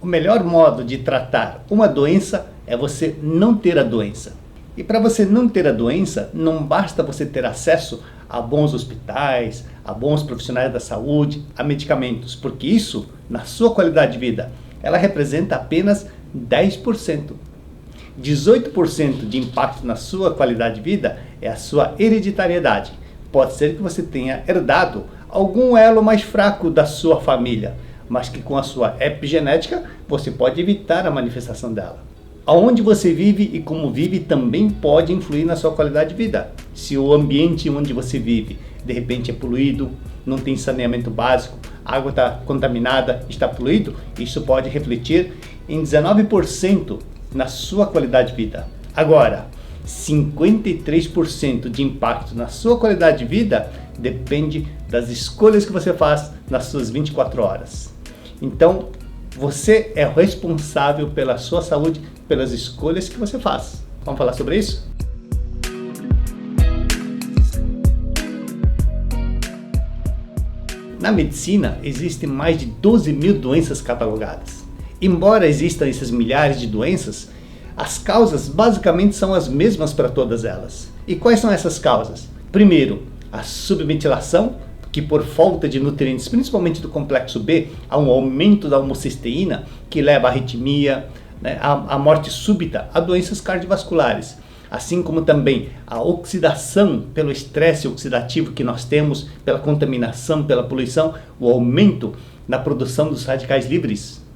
O melhor modo de tratar uma doença é você não ter a doença. E para você não ter a doença, não basta você ter acesso a bons hospitais, a bons profissionais da saúde, a medicamentos, porque isso, na sua qualidade de vida, ela representa apenas 10%. 18% de impacto na sua qualidade de vida é a sua hereditariedade. Pode ser que você tenha herdado algum elo mais fraco da sua família, mas que com a sua epigenética você pode evitar a manifestação dela. Aonde você vive e como vive também pode influir na sua qualidade de vida. Se o ambiente onde você vive de repente é poluído, não tem saneamento básico, a água está contaminada, está poluído, isso pode refletir em 19% na sua qualidade de vida. Agora, 53% de impacto na sua qualidade de vida depende das escolhas que você faz nas suas 24 horas. Então, você é responsável pela sua saúde, pelas escolhas que você faz. Vamos falar sobre isso? Na medicina, existem mais de 12 mil doenças catalogadas. Embora existam essas milhares de doenças, as causas basicamente são as mesmas para todas elas. E quais são essas causas? Primeiro, a submetilação, que por falta de nutrientes, principalmente do complexo B, há um aumento da homocisteína, que leva à arritmia, à morte súbita, a doenças cardiovasculares. Assim como também a oxidação pelo estresse oxidativo que nós temos, pela contaminação, pela poluição, o aumento na produção dos radicais livres.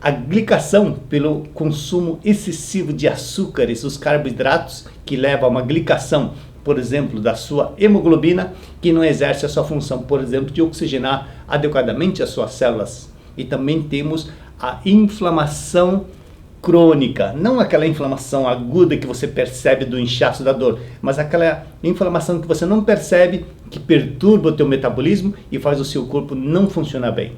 A glicação pelo consumo excessivo de açúcares, os carboidratos, que leva a uma glicação, por exemplo, da sua hemoglobina, que não exerce a sua função, por exemplo, de oxigenar adequadamente as suas células. E também temos a inflamação crônica, não aquela inflamação aguda que você percebe do inchaço da dor, mas aquela inflamação que você não percebe, que perturba o teu metabolismo e faz o seu corpo não funcionar bem.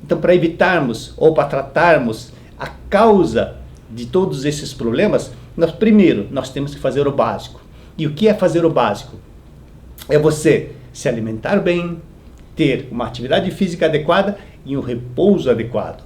Então, para evitarmos ou para tratarmos a causa de todos esses problemas, primeiro nós temos que fazer o básico. E o que é fazer o básico? É você se alimentar bem, ter uma atividade física adequada e um repouso adequado.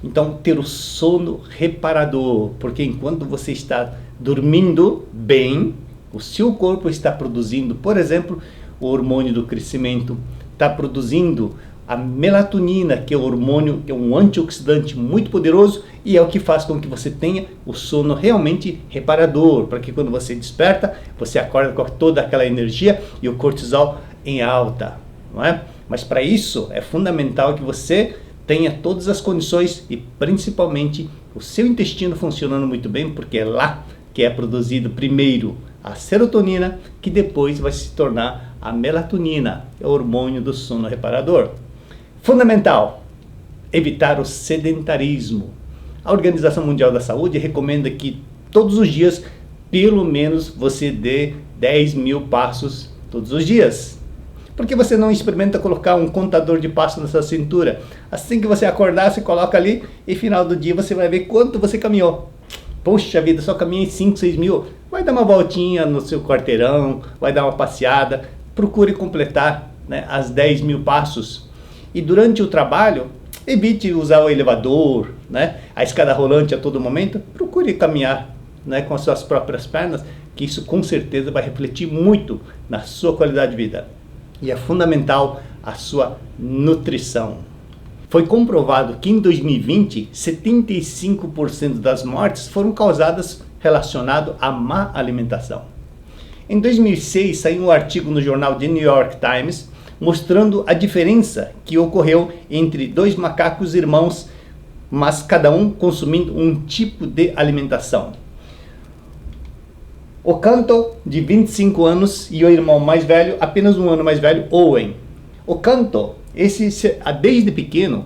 Então, ter o sono reparador, porque enquanto você está dormindo bem, o seu corpo está produzindo, por exemplo, o hormônio do crescimento, está produzindo a melatonina, que é o hormônio, que é um antioxidante muito poderoso e é o que faz com que você tenha o sono realmente reparador, para que quando você desperta, você acorda com toda aquela energia e o cortisol em alta, não é? Mas para isso é fundamental que você tenha todas as condições e principalmente o seu intestino funcionando muito bem, porque é lá que é produzido primeiro a serotonina, que depois vai se tornar a melatonina, é o hormônio do sono reparador. Fundamental, evitar o sedentarismo. A Organização Mundial da Saúde recomenda que todos os dias, pelo menos, você dê 10 mil passos todos os dias. Por que você não experimenta colocar um contador de passos na sua cintura? Assim que você acordar, você coloca ali e final do dia você vai ver quanto você caminhou. Poxa vida, só caminhei 5, 6 mil. Vai dar uma voltinha no seu quarteirão, vai dar uma passeada. Procure completar, as 10 mil passos. E durante o trabalho, evite usar o elevador, a escada rolante a todo momento. Procure caminhar com as suas próprias pernas, que isso com certeza vai refletir muito na sua qualidade de vida. E é fundamental a sua nutrição. Foi comprovado que em 2020, 75% das mortes foram causadas relacionadas à má alimentação. Em 2006, saiu um artigo no jornal The New York Times mostrando a diferença que ocorreu entre dois macacos irmãos, mas cada um consumindo um tipo de alimentação. O Canto, de 25 anos, e o irmão mais velho, apenas um ano mais velho, Owen. O Canto, desde pequeno,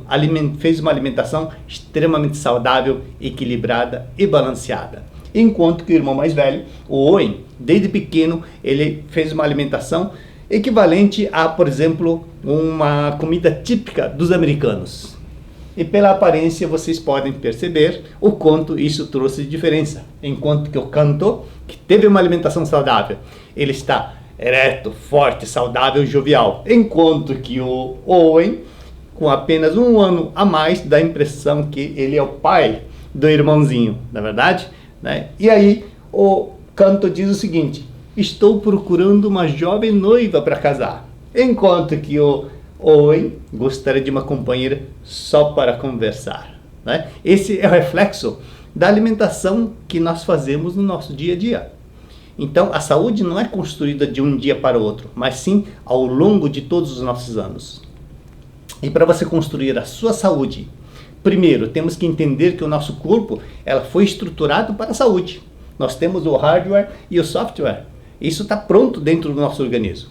fez uma alimentação extremamente saudável, equilibrada e balanceada. Enquanto que o irmão mais velho, o Owen, desde pequeno, ele fez uma alimentação equivalente a, por exemplo, uma comida típica dos americanos. E pela aparência vocês podem perceber o quanto isso trouxe de diferença. Enquanto que o Canto, que teve uma alimentação saudável, ele está ereto, forte, saudável e jovial. Enquanto que o Owen, com apenas 1 ano a mais, dá a impressão que ele é o pai do irmãozinho, na verdade, né? E aí o canto diz o seguinte: estou procurando uma jovem noiva para casar, enquanto que o homem gostaria de uma companheira só para conversar, né? Esse é o reflexo da alimentação que nós fazemos no nosso dia a dia. Então, a saúde não é construída de um dia para o outro, mas sim ao longo de todos os nossos anos. E para você construir a sua saúde, primeiro temos que entender que o nosso corpo ela foi estruturado para a saúde. Nós temos o hardware e o software. Isso está pronto dentro do nosso organismo.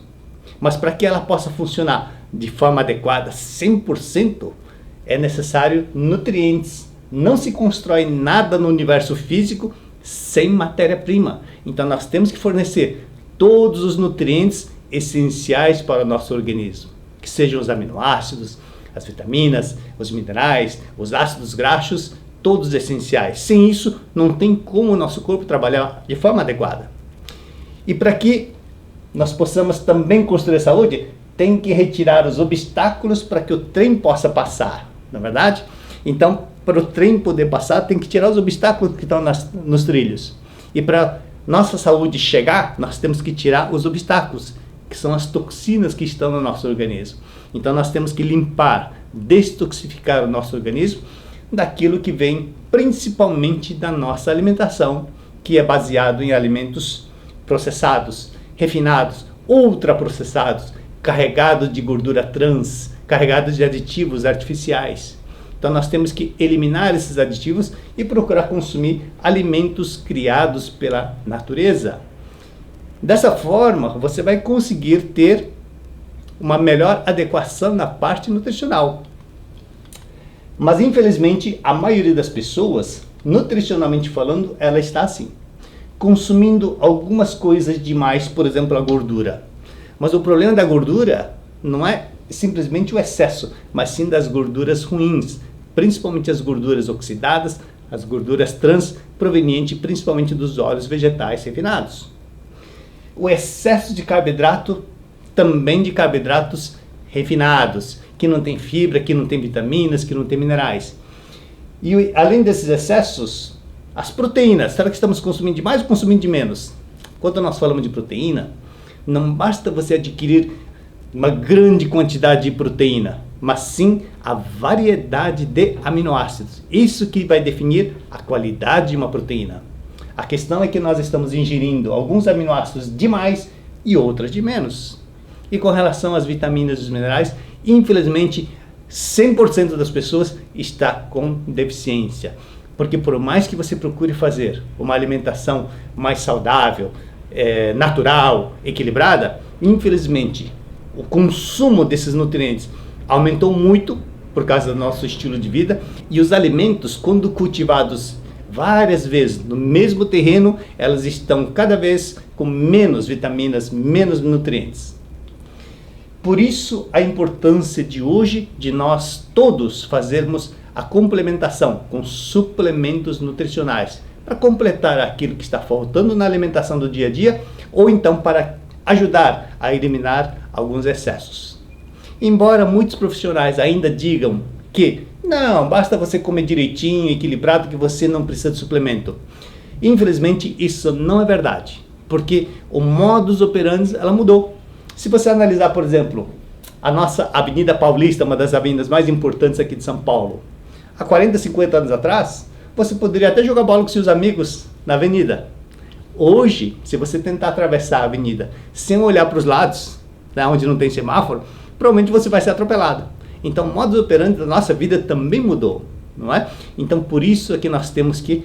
Mas para que ela possa funcionar de forma adequada, 100%, é necessário nutrientes. Não se constrói nada no universo físico sem matéria-prima. Então nós temos que fornecer todos os nutrientes essenciais para o nosso organismo, que sejam os aminoácidos, as vitaminas, os minerais, os ácidos graxos, todos essenciais. Sem isso, não tem como o nosso corpo trabalhar de forma adequada. E para que nós possamos também construir saúde, tem que retirar os obstáculos para que o trem possa passar, não é verdade? Então, para o trem poder passar, tem que tirar os obstáculos que estão nos trilhos. E para nossa saúde chegar, nós temos que tirar os obstáculos, que são as toxinas que estão no nosso organismo. Então nós temos que limpar, destoxificar o nosso organismo daquilo que vem principalmente da nossa alimentação, que é baseado em alimentos processados, refinados, ultraprocessados, carregados de gordura trans, carregados de aditivos artificiais. Então nós temos que eliminar esses aditivos e procurar consumir alimentos criados pela natureza. Dessa forma, você vai conseguir ter uma melhor adequação na parte nutricional. Mas infelizmente, a maioria das pessoas, nutricionalmente falando, ela está assim, consumindo algumas coisas demais, por exemplo, a gordura. Mas o problema da gordura não é simplesmente o excesso, mas sim das gorduras ruins, principalmente as gorduras oxidadas, as gorduras trans, provenientes principalmente dos óleos vegetais refinados. O excesso de carboidrato, também de carboidratos refinados, que não tem fibra, que não tem vitaminas, que não tem minerais. E além desses excessos, as proteínas, será que estamos consumindo de mais ou consumindo de menos? Quando nós falamos de proteína, não basta você adquirir uma grande quantidade de proteína, mas sim a variedade de aminoácidos. Isso que vai definir a qualidade de uma proteína. A questão é que nós estamos ingerindo alguns aminoácidos de mais e outras de menos. E com relação às vitaminas e os minerais, infelizmente 100% das pessoas está com deficiência. Porque por mais que você procure fazer uma alimentação mais saudável, natural, equilibrada, infelizmente o consumo desses nutrientes aumentou muito por causa do nosso estilo de vida, e os alimentos, quando cultivados várias vezes no mesmo terreno, elas estão cada vez com menos vitaminas, menos nutrientes. Por isso a importância de hoje de nós todos fazermos a complementação com suplementos nutricionais para completar aquilo que está faltando na alimentação do dia a dia, ou então para ajudar a eliminar alguns excessos. Embora muitos profissionais ainda digam que não, basta você comer direitinho, equilibrado, que você não precisa de suplemento. Infelizmente isso não é verdade, porque o modus operandi ela mudou. Se você analisar, por exemplo, a nossa Avenida Paulista, uma das avenidas mais importantes aqui de São Paulo, há 40, 50 anos atrás, você poderia até jogar bola com seus amigos na avenida. Hoje, se você tentar atravessar a avenida sem olhar para os lados, né, onde não tem semáforo, provavelmente você vai ser atropelado. Então o modus operandi da nossa vida também mudou, não é? Então por isso é que nós temos que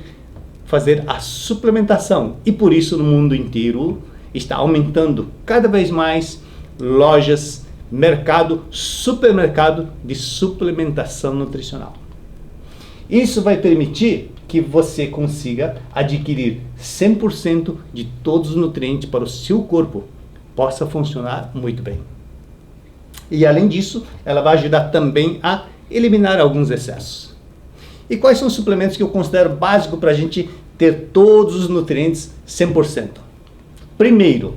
fazer a suplementação, e por isso no mundo inteiro está aumentando cada vez mais lojas, mercado, supermercado de suplementação nutricional. Isso vai permitir que você consiga adquirir 100% de todos os nutrientes para o seu corpo possa funcionar muito bem. E além disso, ela vai ajudar também a eliminar alguns excessos. E quais são os suplementos que eu considero básico para a gente ter todos os nutrientes 100%? Primeiro,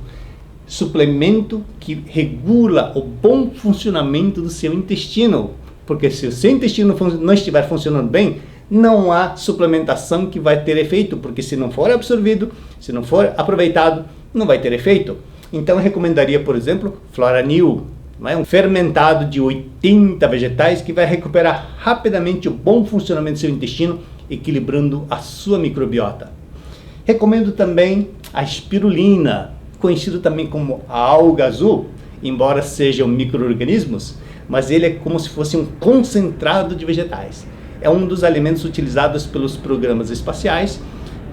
suplemento que regula o bom funcionamento do seu intestino, porque se o seu intestino não estiver funcionando bem, não há suplementação que vai ter efeito, porque se não for absorvido, se não for aproveitado, não vai ter efeito. Então eu recomendaria, por exemplo, Floranil, um fermentado de 80 vegetais que vai recuperar rapidamente o bom funcionamento do seu intestino, equilibrando a sua microbiota. Recomendo também a espirulina, conhecido também como a alga azul, embora sejam micro-organismos, mas ele é como se fosse um concentrado de vegetais. É um dos alimentos utilizados pelos programas espaciais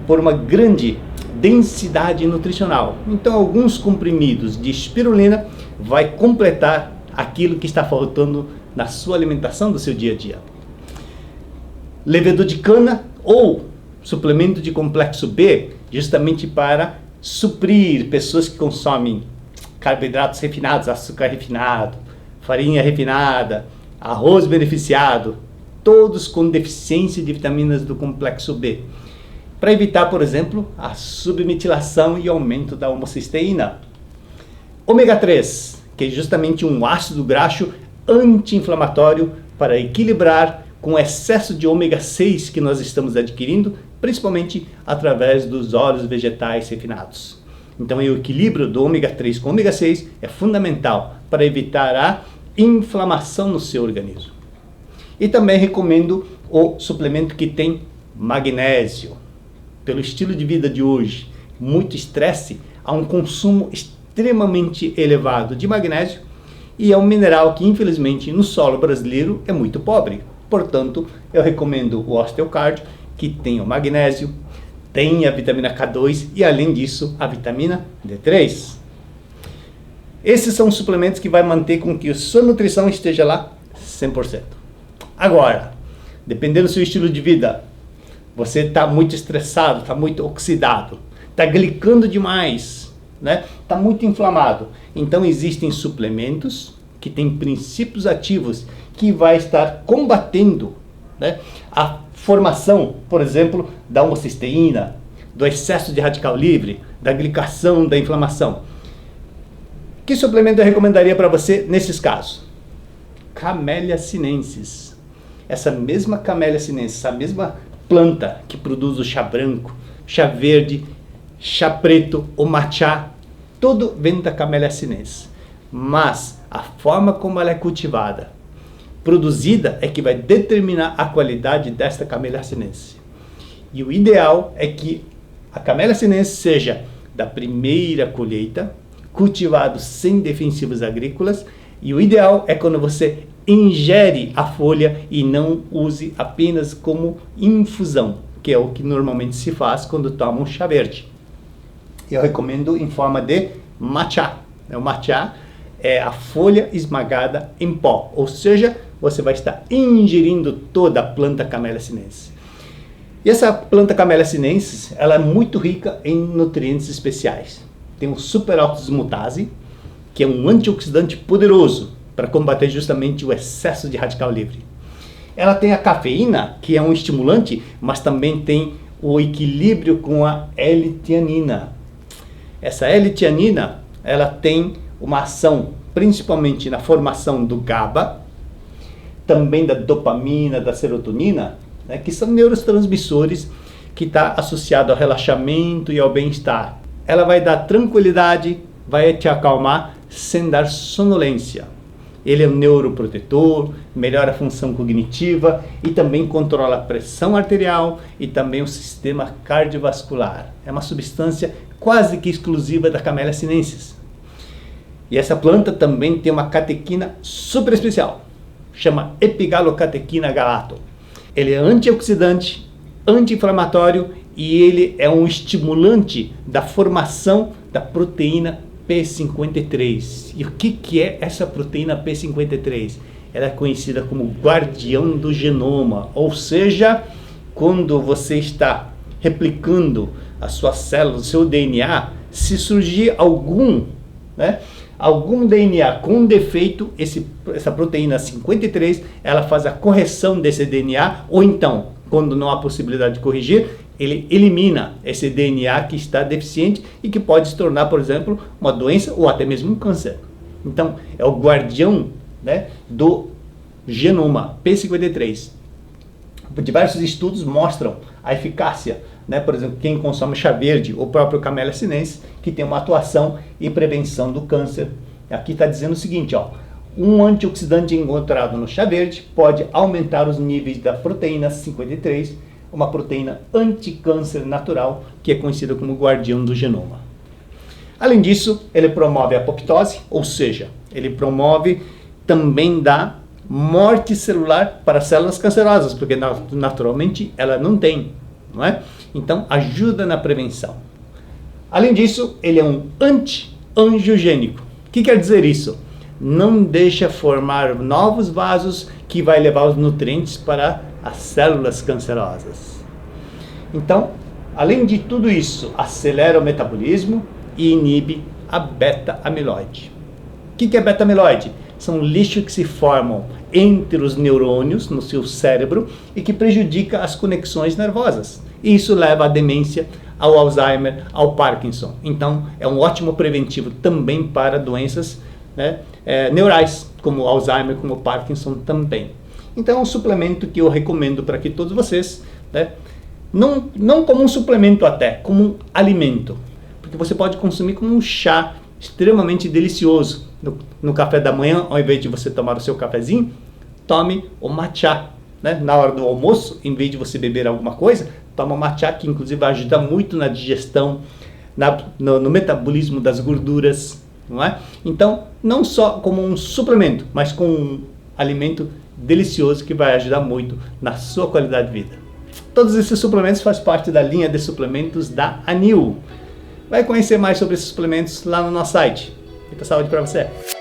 por uma grande densidade nutricional. Então, alguns comprimidos de espirulina vai completar aquilo que está faltando na sua alimentação do seu dia a dia. Levedor de cana ou suplemento de complexo B, justamente para suprir pessoas que consomem carboidratos refinados, açúcar refinado, farinha refinada, arroz beneficiado, todos com deficiência de vitaminas do complexo B, para evitar, por exemplo, a submetilação e aumento da homocisteína. Ômega 3, que é justamente um ácido graxo anti-inflamatório para equilibrar com o excesso de ômega 6 que nós estamos adquirindo, principalmente através dos óleos vegetais refinados. Então, o equilíbrio do ômega 3 com ômega 6 é fundamental para evitar a inflamação no seu organismo. E também recomendo o suplemento que tem magnésio. Pelo estilo de vida de hoje, muito estresse, há um consumo extremamente elevado de magnésio e é um mineral que, infelizmente, no solo brasileiro é muito pobre. Portanto, eu recomendo o Osteocard, que tem o magnésio, tem a vitamina K2 e, além disso, a vitamina D3. Esses são os suplementos que vai manter com que a sua nutrição esteja lá 100%. Agora, dependendo do seu estilo de vida, você está muito estressado, está muito oxidado, está glicando demais, está muito inflamado. Então existem suplementos que têm princípios ativos que vai estar combatendo a formação, por exemplo, da homocisteína, do excesso de radical livre, da glicação, da inflamação. Que suplemento eu recomendaria para você nesses casos? Camellia sinensis. Essa mesma Camellia sinensis, essa mesma planta que produz o chá branco, chá verde, chá preto, o matcha, tudo vem da Camellia sinensis. Mas a forma como ela é cultivada, produzida, é que vai determinar a qualidade desta Camellia sinensis. E o ideal é que a Camellia sinensis seja da primeira colheita, cultivado sem defensivos agrícolas, e o ideal é quando você ingere a folha e não use apenas como infusão, que é o que normalmente se faz quando toma um chá verde. Eu recomendo em forma de matcha. O matcha é a folha esmagada em pó, ou seja, você vai estar ingerindo toda a planta Camellia sinensis. E essa planta Camellia sinensis, ela é muito rica em nutrientes especiais. Tem o superóxido mutase, que é um antioxidante poderoso para combater justamente o excesso de radical livre. Ela tem a cafeína, que é um estimulante, mas também tem o equilíbrio com a L-tianina. Essa L-tianina, ela tem uma ação principalmente na formação do GABA, também da dopamina, da serotonina, que são neurotransmissores que está associado ao relaxamento e ao bem-estar. Ela vai dar tranquilidade, vai te acalmar sem dar sonolência. Ele é um neuroprotetor, melhora a função cognitiva e também controla a pressão arterial e também o sistema cardiovascular. É uma substância quase que exclusiva da Camellia sinensis. E essa planta também tem uma catequina super especial, chama epigalocatequina galato. Ele é antioxidante, anti-inflamatório e ele é um estimulante da formação da proteína P53. E o que é essa proteína P53? Ela é conhecida como guardião do genoma, ou seja, quando você está replicando as suas células, o seu DNA, se surgir algum DNA com defeito, essa proteína 53, ela faz a correção desse DNA, ou então, quando não há possibilidade de corrigir, ele elimina esse DNA que está deficiente e que pode se tornar, por exemplo, uma doença ou até mesmo um câncer. Então, é o guardião do Genoma P53. Diversos estudos mostram a eficácia, né? Por exemplo, quem consome chá verde, o próprio Camellia sinensis, que tem uma atuação e prevenção do câncer. Aqui está dizendo o seguinte, ó, um antioxidante encontrado no chá verde pode aumentar os níveis da proteína 53, uma proteína anticâncer natural, que é conhecida como guardião do genoma. Além disso, ele promove a apoptose, ou seja, ele promove também da morte celular para células cancerosas, porque naturalmente ela não tem, não é? Então ajuda na prevenção. Além disso, ele é um anti-angiogênico. O que quer dizer isso? Não deixa formar novos vasos que vai levar os nutrientes para as células cancerosas. Então, além de tudo isso, acelera o metabolismo e inibe a beta-amiloide. O que é beta-amiloide? São lixos que se formam entre os neurônios no seu cérebro e que prejudica as conexões nervosas. E isso leva à demência, ao Alzheimer, ao Parkinson. Então, é um ótimo preventivo também para doenças, né, neurais, como Alzheimer, como Parkinson também. Então, é um suplemento que eu recomendo para que todos vocês, né, não como um suplemento até, como um alimento. Porque você pode consumir como um chá extremamente delicioso. No café da manhã, ao invés de você tomar o seu cafezinho, tome o matcha, né? Na hora do almoço, em vez de você beber alguma coisa, toma o matcha, que inclusive ajuda muito na digestão, no metabolismo das gorduras, não é? Então, não só como um suplemento, mas como um alimento delicioso que vai ajudar muito na sua qualidade de vida. Todos esses suplementos fazem parte da linha de suplementos da Anil. Vai conhecer mais sobre esses suplementos lá no nosso site. Muita saúde para você!